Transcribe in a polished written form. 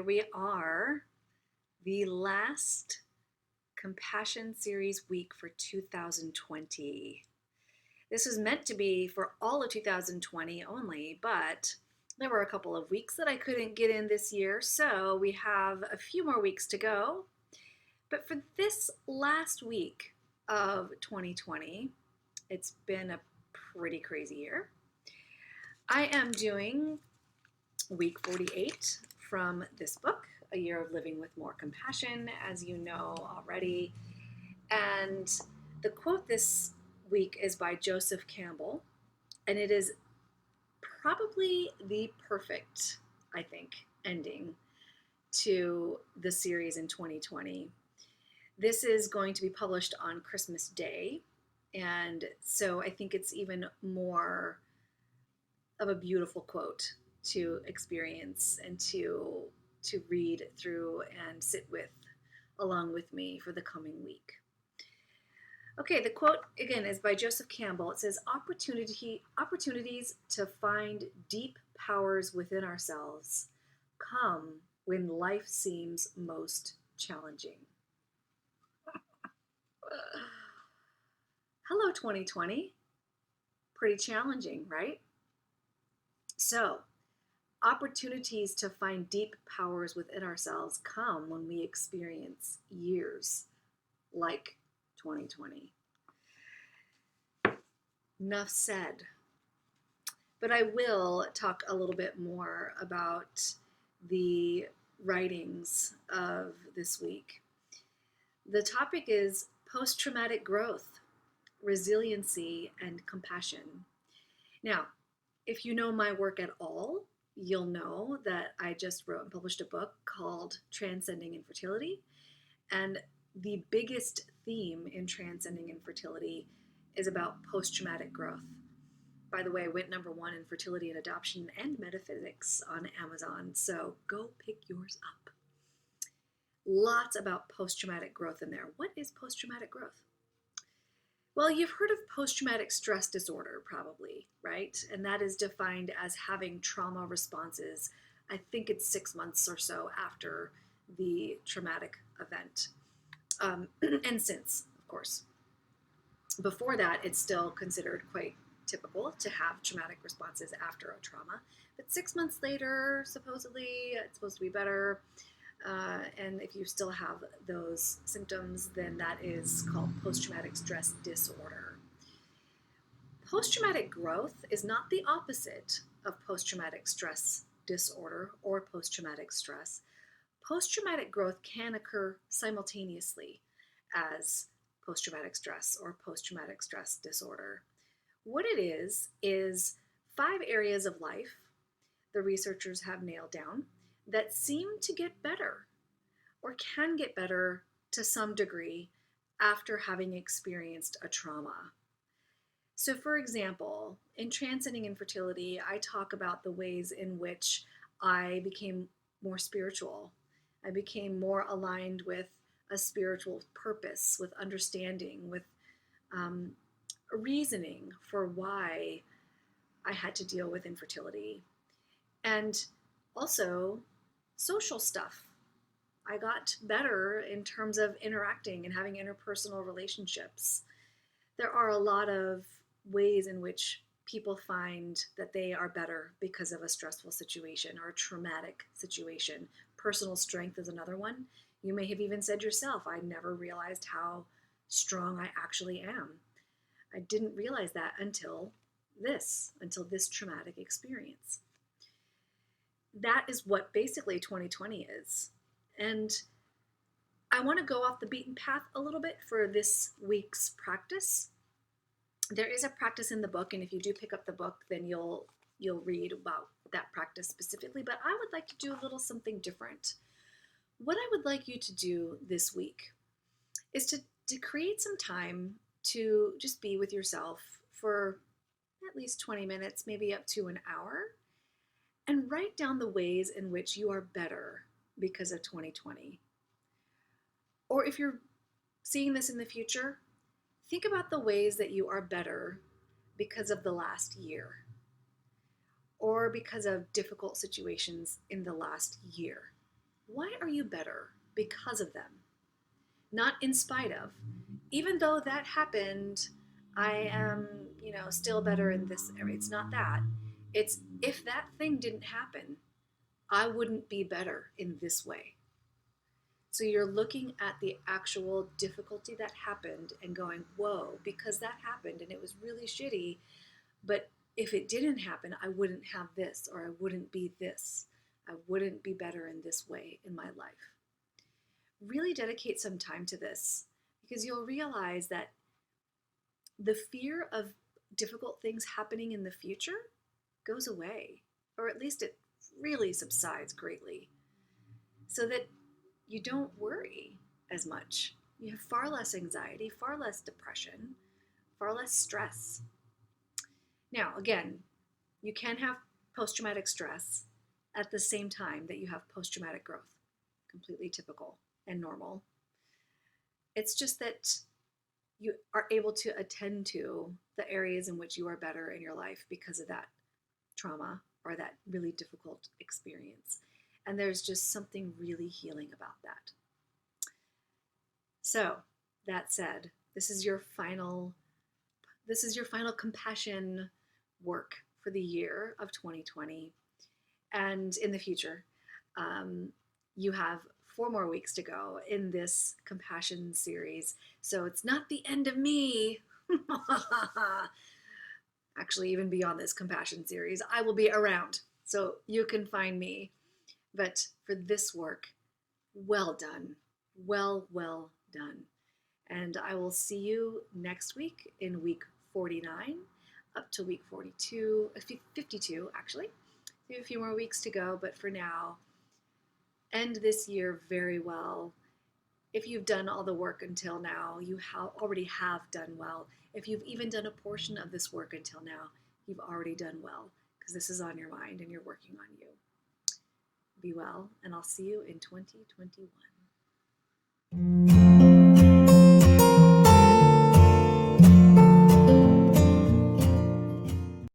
we are, the last Compassion Series week for 2020. This was meant to be for all of 2020 only, but there were a couple of weeks that I couldn't get in this year, so we have a few more weeks to go. But for this last week of 2020, it's been a pretty crazy year. I am doing week 48 from this book, A Year of Living with More Compassion, as you know already. And the quote this week is by Joseph Campbell, and it is probably the perfect, I think, ending to the series in 2020. This is going to be published on Christmas Day, and so I think it's even more of a beautiful quote to experience and to read through and sit with along with me for the coming week. Okay, the quote again is by Joseph Campbell. It says, opportunities to find deep powers within ourselves come when life seems most challenging. Hello, 2020. Pretty challenging, right? So, opportunities to find deep powers within ourselves come when we experience years like 2020. Enough said. But I will talk a little bit more about the writings of this week. The topic is post-traumatic growth, resiliency, and compassion. Now, if you know my work at all, you'll know that I just wrote and published a book called Transcending Infertility. And the biggest theme in Transcending Infertility is about post-traumatic growth. By the way, I went #1 in fertility and adoption and metaphysics on Amazon, so go pick yours up. Lots about post-traumatic growth in there. What is post-traumatic growth? Well, you've heard of post-traumatic stress disorder probably, right? And that is defined as having trauma responses, I think it's 6 months or so after the traumatic event. And since, of course. Before that, it's still considered quite typical to have traumatic responses after a trauma. But 6 months later, supposedly, it's supposed to be better. And if you still have those symptoms, then that is called post-traumatic stress disorder. Post-traumatic growth is not the opposite of post-traumatic stress disorder or post-traumatic stress. Post-traumatic growth can occur simultaneously as post-traumatic stress or post-traumatic stress disorder. What it is 5 areas of life the researchers have nailed down that seem to get better or can get better to some degree after having experienced a trauma. So for example, in Transcending Infertility, I talk about the ways in which I became more spiritual. I became more aligned with a spiritual purpose, with understanding, with reasoning for why I had to deal with infertility. And also social stuff. I got better in terms of interacting and having interpersonal relationships. There are a lot of ways in which people find that they are better because of a stressful situation or a traumatic situation. Personal strength is another one. You may have even said yourself, I never realized how strong I actually am. I didn't realize that until this traumatic experience. That is what basically 2020 is. And I want to go off the beaten path a little bit for this week's practice. There is a practice in the book, and if you do pick up the book, then you'll read about that practice specifically, but I would like to do a little something different. What I would like you to do this week is to create some time to just be with yourself for at least 20 minutes, maybe up to an hour, and write down the ways in which you are better because of 2020. Or if you're seeing this in the future, think about the ways that you are better because of the last year or because of difficult situations in the last year. Why are you better because of them? Not in spite of. Even though that happened, I am, still better in this area. It's not that. It's if that thing didn't happen, I wouldn't be better in this way. So you're looking at the actual difficulty that happened and going, whoa, because that happened and it was really shitty. But if it didn't happen, I wouldn't have this, or I wouldn't be this. I wouldn't be better in this way in my life. Really dedicate some time to this, because you'll realize that the fear of difficult things happening in the future goes away, or at least it really subsides greatly, so that you don't worry as much. You have far less anxiety, far less depression, far less stress. Now, again, you can have post traumatic stress at the same time that you have post traumatic growth. Completely typical and normal. It's just that you are able to attend to the areas in which you are better in your life because of that trauma or that really difficult experience. And there's just something really healing about that. So, that said, this is your final compassion work for the year of 2020. And in the future, you have 4 more weeks to go in this compassion series. So it's not the end of me. Actually, even beyond this compassion series, I will be around. So you can find me. But for this work, well done. Well done. And I will see you next week in week 49 up to week 42, 52 actually. We have a few more weeks to go, but for now, end this year very well. If you've done all the work until now, you already have done well. If you've even done a portion of this work until now, you've already done well, because this is on your mind and you're working on you. Be well, and I'll see you in 2021.